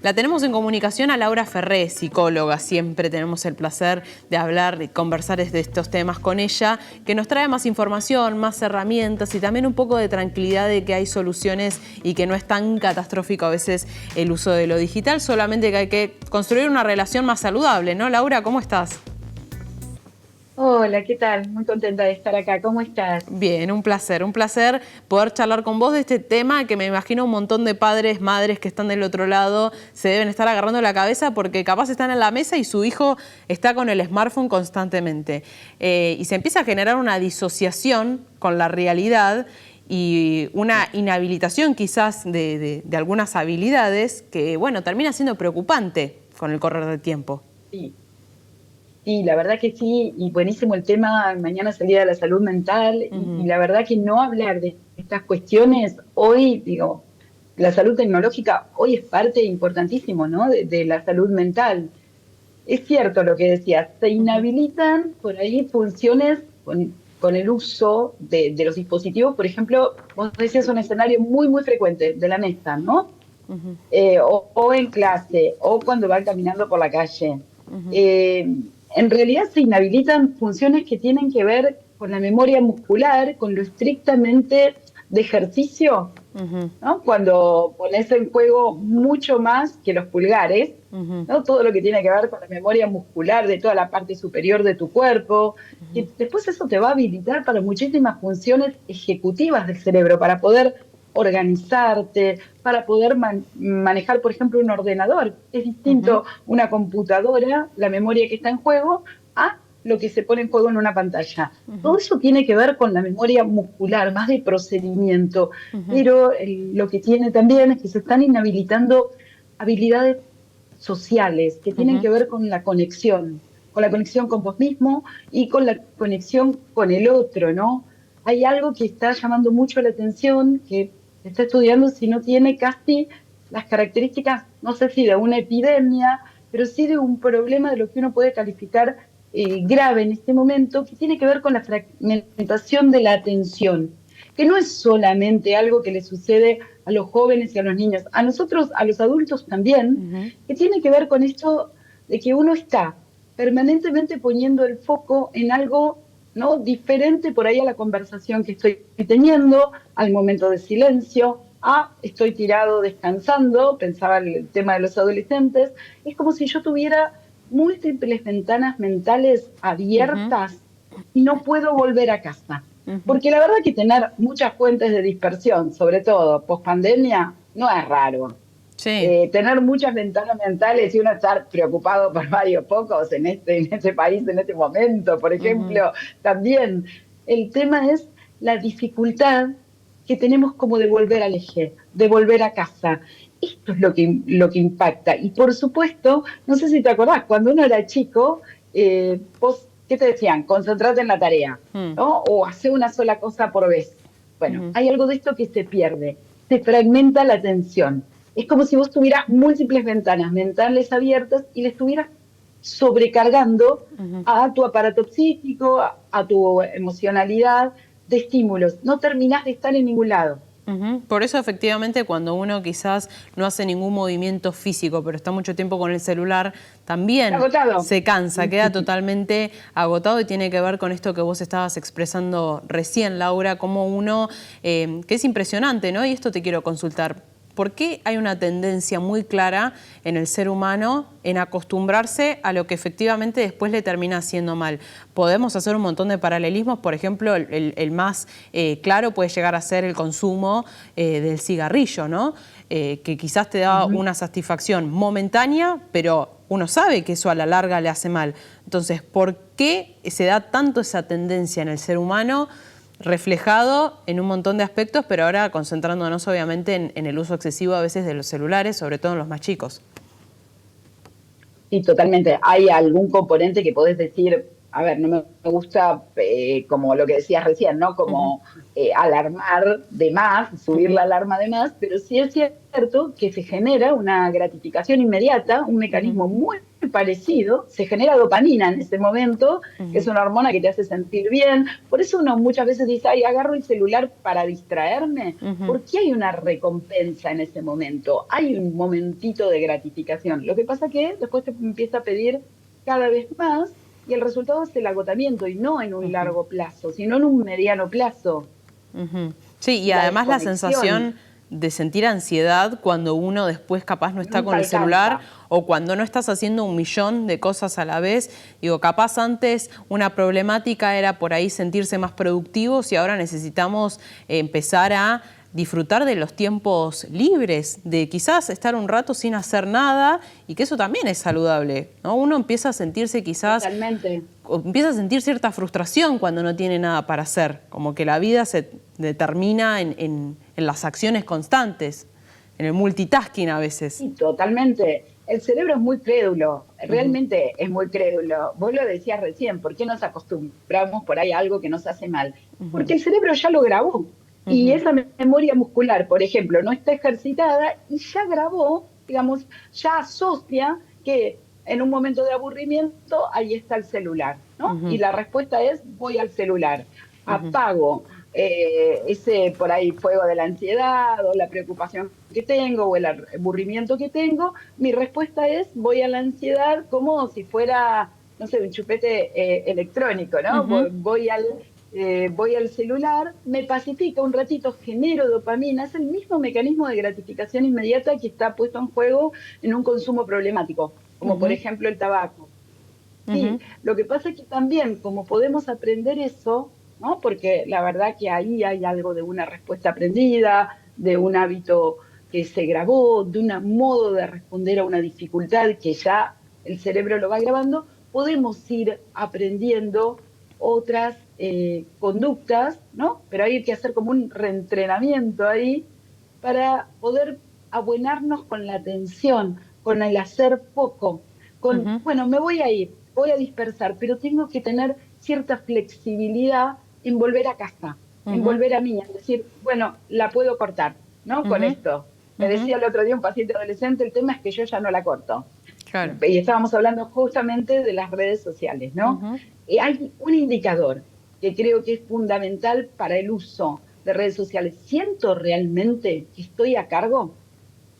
La tenemos en comunicación a Laura Ferré, psicóloga. Siempre tenemos el placer de hablar y conversar de estos temas con ella, que nos trae más información, más herramientas y también un poco de tranquilidad de que hay soluciones y que no es tan catastrófico a veces el uso de lo digital, solamente que hay que construir una relación más saludable, ¿no? Laura, ¿cómo estás? Hola, ¿qué tal? Muy contenta de estar acá. ¿Cómo estás? Bien, un placer poder charlar con vos de este tema que me imagino un montón de padres, madres que están del otro lado se deben estar agarrando la cabeza porque capaz están en la mesa y su hijo está con el smartphone constantemente. Y se empieza a generar una disociación con la realidad y una inhabilitación quizás de algunas habilidades que, bueno, termina siendo preocupante con el correr del tiempo. Sí, sí, la verdad que sí, y buenísimo el tema. Mañana es el Día de la Salud Mental, y la verdad que no hablar de estas cuestiones hoy, digo, la salud tecnológica hoy es parte importantísimo, ¿no? De la salud mental. Es cierto lo que decías, se inhabilitan por ahí funciones con el uso de los dispositivos. Por ejemplo, vos decías un escenario muy, muy frecuente de la mesa, ¿no? O en clase, o cuando van caminando por la calle. Eh, en realidad se inhabilitan funciones que tienen que ver con la memoria muscular, con lo estrictamente de ejercicio, ¿no? Cuando pones en juego mucho más que los pulgares, ¿no? Todo lo que tiene que ver con la memoria muscular de toda la parte superior de tu cuerpo. Y después eso te va a habilitar para muchísimas funciones ejecutivas del cerebro, para poder organizarte, para poder manejar, por ejemplo, un ordenador. Es distinto una computadora, la memoria que está en juego, a lo que se pone en juego en una pantalla. Todo eso tiene que ver con la memoria muscular, más de procedimiento, pero lo que tiene también es que se están inhabilitando habilidades sociales que tienen que ver con la conexión con vos mismo y con la conexión con el otro, ¿no? Hay algo que está llamando mucho la atención, que se está estudiando si no tiene casi las características, no sé si de una epidemia, pero sí de un problema de lo que uno puede calificar grave en este momento, que tiene que ver con la fragmentación de la atención, que no es solamente algo que le sucede a los jóvenes y a los niños, a nosotros, a los adultos también, que tiene que ver con esto de que uno está permanentemente poniendo el foco en algo, ¿no?, diferente por ahí a la conversación que estoy teniendo, al momento de silencio, estoy tirado descansando. Pensaba el tema de los adolescentes. Es como si yo tuviera múltiples ventanas mentales abiertas y no puedo volver a casa. Porque la verdad que tener muchas fuentes de dispersión, sobre todo post pandemia, no es raro. Sí. Tener muchas ventanas mentales y uno estar preocupado por varios pocos en este país, en este momento, por ejemplo, también. El tema es la dificultad que tenemos como de volver al eje, de volver a casa. Esto es lo que impacta. Y por supuesto, no sé si te acordás, cuando uno era chico, vos, ¿qué te decían? Concentrate en la tarea, ¿no? O hacer una sola cosa por vez. Bueno, hay algo de esto que se pierde, se fragmenta la atención. Es como si vos tuvieras múltiples ventanas mentales abiertas y le estuvieras sobrecargando a tu aparato psíquico, a tu emocionalidad de estímulos. No terminás de estar en ningún lado. Por eso efectivamente cuando uno quizás no hace ningún movimiento físico, pero está mucho tiempo con el celular, también Agotado. se cansa, queda totalmente agotado y tiene que ver con esto que vos estabas expresando recién, Laura, como uno, que es impresionante, ¿no? Y esto te quiero consultar. ¿Por qué hay una tendencia muy clara en el ser humano en acostumbrarse a lo que efectivamente después le termina haciendo mal? Podemos hacer un montón de paralelismos. Por ejemplo, el más claro puede llegar a ser el consumo del cigarrillo, ¿no? Que quizás te da una satisfacción momentánea, pero uno sabe que eso a la larga le hace mal. Entonces, ¿por qué se da tanto esa tendencia en el ser humano, reflejado en un montón de aspectos, pero ahora concentrándonos obviamente en el uso excesivo a veces de los celulares, sobre todo en los más chicos? Sí, totalmente. ¿Hay algún componente que podés decir a ver, no me gusta, como lo que decías recién, ¿no? Como alarmar de más, subir la alarma de más, pero sí es cierto que se genera una gratificación inmediata, un mecanismo muy parecido, se genera dopamina en ese momento, que es una hormona que te hace sentir bien. Por eso uno muchas veces dice, ay, agarro el celular para distraerme, porque hay una recompensa en ese momento, hay un momentito de gratificación. Lo que pasa que después te empieza a pedir cada vez más y el resultado es el agotamiento y no en un largo plazo, sino en un mediano plazo. Sí, y La además la desconexión sensación de sentir ansiedad cuando uno después capaz no está nunca con el celular alcanza. o cuando no estás haciendo un millón de cosas a la vez. Digo, capaz antes una problemática era por ahí sentirse más productivos y ahora necesitamos empezar a disfrutar de los tiempos libres, de quizás estar un rato sin hacer nada y que eso también es saludable, ¿no? Uno empieza a sentirse quizás, Totalmente. empieza a sentir cierta frustración cuando no tiene nada para hacer, como que la vida se determina en las acciones constantes, en el multitasking a veces. Sí, totalmente. El cerebro es muy crédulo, realmente es muy crédulo. Vos lo decías recién, ¿por qué nos acostumbramos por ahí a algo que nos hace mal? Porque el cerebro ya lo grabó y esa memoria muscular, por ejemplo, no está ejercitada y ya grabó, digamos, ya asocia que en un momento de aburrimiento ahí está el celular, ¿no? Y la respuesta es voy al celular, apago ese por ahí fuego de la ansiedad o la preocupación que tengo o el aburrimiento que tengo, mi respuesta es voy a la ansiedad como si fuera, no sé, un chupete electrónico, ¿no? Voy al celular, me pacifica un ratito, genero dopamina, es el mismo mecanismo de gratificación inmediata que está puesto en juego en un consumo problemático, como por ejemplo el tabaco. Sí, lo que pasa es que también, como podemos aprender eso, ¿no? Porque la verdad que ahí hay algo de una respuesta aprendida, de un hábito que se grabó, de un modo de responder a una dificultad que ya el cerebro lo va grabando, podemos ir aprendiendo otras conductas, ¿no? Pero hay que hacer como un reentrenamiento ahí para poder abonarnos con la atención, con el hacer poco, con, bueno, me voy a ir, voy a dispersar, pero tengo que tener cierta flexibilidad en volver a casa, en volver a mí, en decir, bueno, la puedo cortar, ¿no? Con esto. Me decía el otro día un paciente adolescente, el tema es que yo ya no la corto. Claro. Y estábamos hablando justamente de las redes sociales, ¿no? Y hay un indicador que creo que es fundamental para el uso de redes sociales. ¿Siento realmente que estoy a cargo?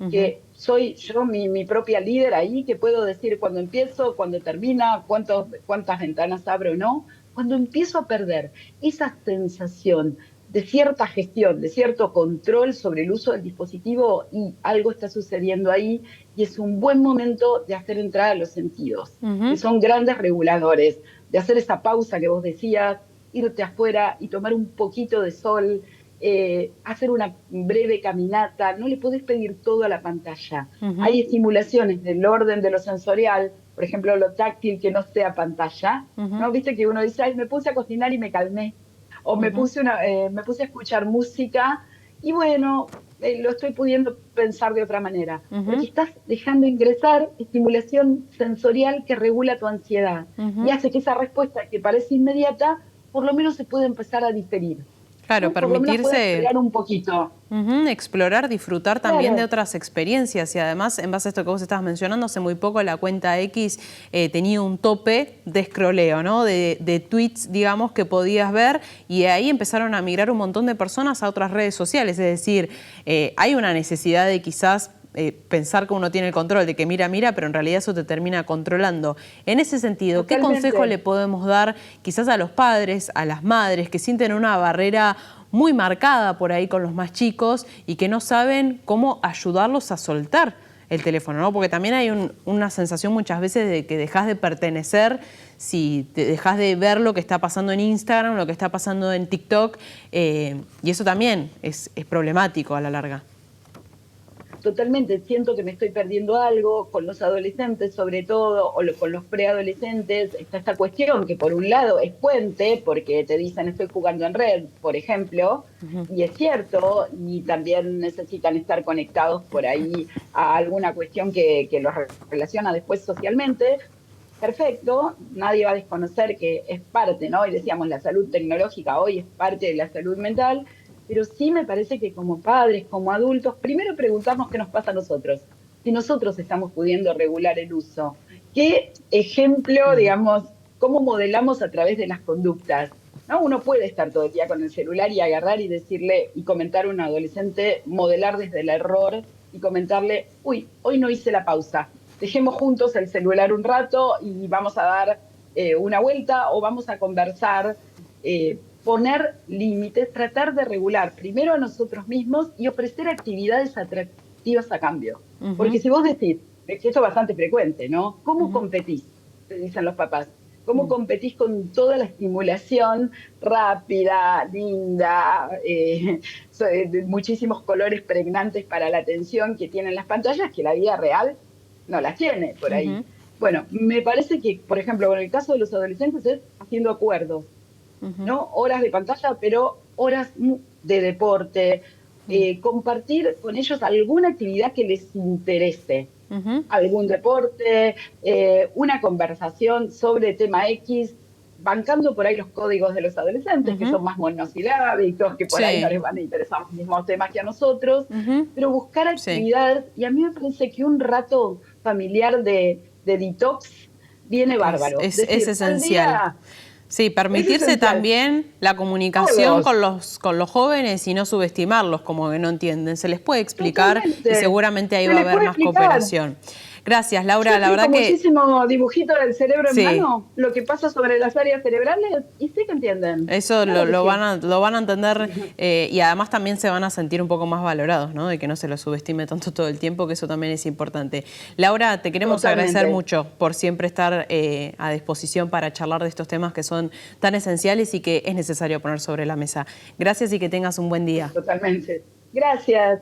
Que soy yo mi propia líder ahí, que puedo decir cuando empiezo, cuando termina, cuántas ventanas abro o no. Cuando empiezo a perder esa sensación de cierta gestión, de cierto control sobre el uso del dispositivo y algo está sucediendo ahí y es un buen momento de hacer entrada a los sentidos, que son grandes reguladores, de hacer esa pausa que vos decías, irte afuera y tomar un poquito de sol, hacer una breve caminata, no le podés pedir todo a la pantalla. Hay estimulaciones del orden de lo sensorial, por ejemplo, lo táctil que no sea pantalla, ¿no? Viste que uno dice, ay, me puse a cocinar y me calmé, o me puse a escuchar música y bueno, lo estoy pudiendo pensar de otra manera, porque estás dejando ingresar estimulación sensorial que regula tu ansiedad y hace que esa respuesta que parece inmediata, por lo menos se pueda empezar a diferir. Claro, ¿No? Por lo menos pueda permitirse esperar un poquito. explorar, disfrutar también de otras experiencias y además, en base a esto que vos estabas mencionando, hace muy poco la cuenta X tenía un tope de scrolleo, ¿no? De tweets, digamos, que podías ver y de ahí empezaron a migrar un montón de personas a otras redes sociales, es decir, hay una necesidad de quizás pensar que uno tiene el control, de que mira, pero en realidad eso te termina controlando. En ese sentido, Totalmente. ¿qué consejo le podemos dar quizás a los padres, a las madres que sienten una barrera muy marcada por ahí con los más chicos y que no saben cómo ayudarlos a soltar el teléfono, ¿no? Porque también hay una sensación muchas veces de que dejas de pertenecer si te dejas de ver lo que está pasando en Instagram, lo que está pasando en TikTok, y eso también es problemático a la larga. Totalmente, siento que me estoy perdiendo algo con los adolescentes sobre todo, o con los preadolescentes, está esta cuestión que por un lado es puente, porque te dicen estoy jugando en red, por ejemplo, y es cierto, y también necesitan estar conectados por ahí a alguna cuestión que los relaciona después socialmente, perfecto, nadie va a desconocer que es parte, ¿no? Y decíamos, la salud tecnológica hoy es parte de la salud mental, pero sí me parece que como padres, como adultos, primero preguntarnos qué nos pasa a nosotros, si nosotros estamos pudiendo regular el uso. ¿Qué ejemplo, digamos, cómo modelamos a través de las conductas? ¿No? Uno puede estar todo el día con el celular y agarrar y decirle y comentar a un adolescente, modelar desde el error y comentarle, uy, hoy no hice la pausa, dejemos juntos el celular un rato y vamos a dar una vuelta o vamos a conversar, poner límites, tratar de regular primero a nosotros mismos y ofrecer actividades atractivas a cambio. Porque si vos decís, que esto es bastante frecuente, ¿no? ¿Cómo competís? Te dicen los papás. ¿Cómo competís con toda la estimulación rápida, linda, de muchísimos colores pregnantes para la atención que tienen las pantallas, que la vida real no las tiene por ahí? Bueno, me parece que, por ejemplo, en el caso de los adolescentes es haciendo acuerdos, ¿no? Horas de pantalla, pero horas de deporte, compartir con ellos alguna actividad que les interese. Algún deporte, una conversación sobre tema X, bancando por ahí los códigos de los adolescentes, que son más monosilábicos, que por ahí no les van a interesar los mismos temas que a nosotros, pero buscar actividades, y a mí me parece que un rato familiar de detox viene bárbaro. Es esencial. Sí, permitirse también la comunicación con los jóvenes y no subestimarlos como que no entienden. Se les puede explicar. Totalmente. Y seguramente ahí va a haber más cooperación. Gracias, Laura. La verdad que muchísimo dibujito del cerebro en mano, lo que pasa sobre las áreas cerebrales, y sí que entienden. Eso claro lo van a entender y además también se van a sentir un poco más valorados, ¿no? De que no se los subestime tanto todo el tiempo, que eso también es importante. Laura, te queremos agradecer mucho por siempre estar a disposición para charlar de estos temas que son tan esenciales y que es necesario poner sobre la mesa. Gracias y que tengas un buen día. Totalmente. Gracias.